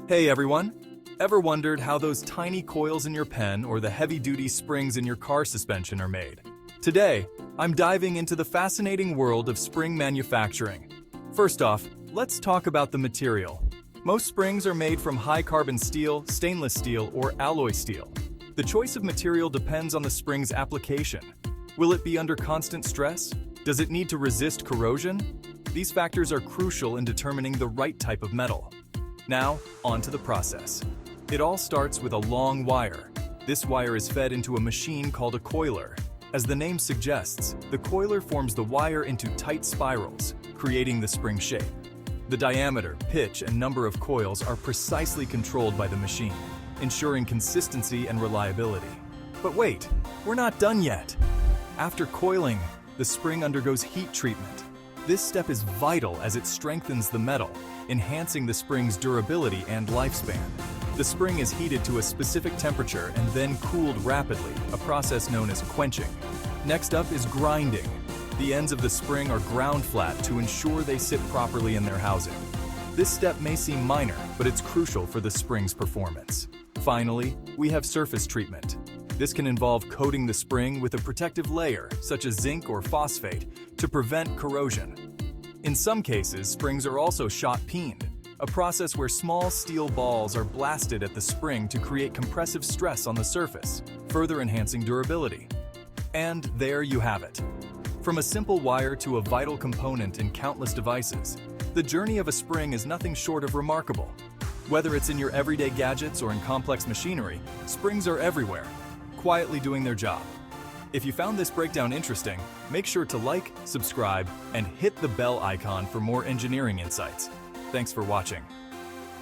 Hey everyone! Ever wondered how those tiny coils in your pen or the heavy-duty springs in your car suspension are made? Today, I'm diving into the fascinating world of spring manufacturing. First off, let's talk about the material. Most springs are made from high-carbon steel, stainless steel, or alloy steel. The choice of material depends on the spring's application. Will it be under constant stress? Does it need to resist corrosion? These factors are crucial in determining the right type of metal. Now, on to the process. It all starts with a long wire. This wire is fed into a machine called a coiler. As the name suggests, the coiler forms the wire into tight spirals, creating the spring shape. The diameter, pitch, and number of coils are precisely controlled by the machine, ensuring consistency and reliability. But wait, we're not done yet. After coiling, the spring undergoes heat treatment. This step is vital as it strengthens the metal, enhancing the spring's durability and lifespan. The spring is heated to a specific temperature and then cooled rapidly, a process known as quenching. Next up is grinding. The ends of the spring are ground flat to ensure they sit properly in their housing. This step may seem minor, but it's crucial for the spring's performance. Finally, we have surface treatment. This can involve coating the spring with a protective layer, such as zinc or phosphate, to prevent corrosion. In some cases, springs are also shot-peened, a process where small steel balls are blasted at the spring to create compressive stress on the surface, further enhancing durability. And there you have it. From a simple wire to a vital component in countless devices, the journey of a spring is nothing short of remarkable. Whether it's in your everyday gadgets or in complex machinery, springs are everywhere, quietly doing their job. If you found this breakdown interesting, make sure to like, subscribe, and hit the bell icon for more engineering insights. Thanks for watching.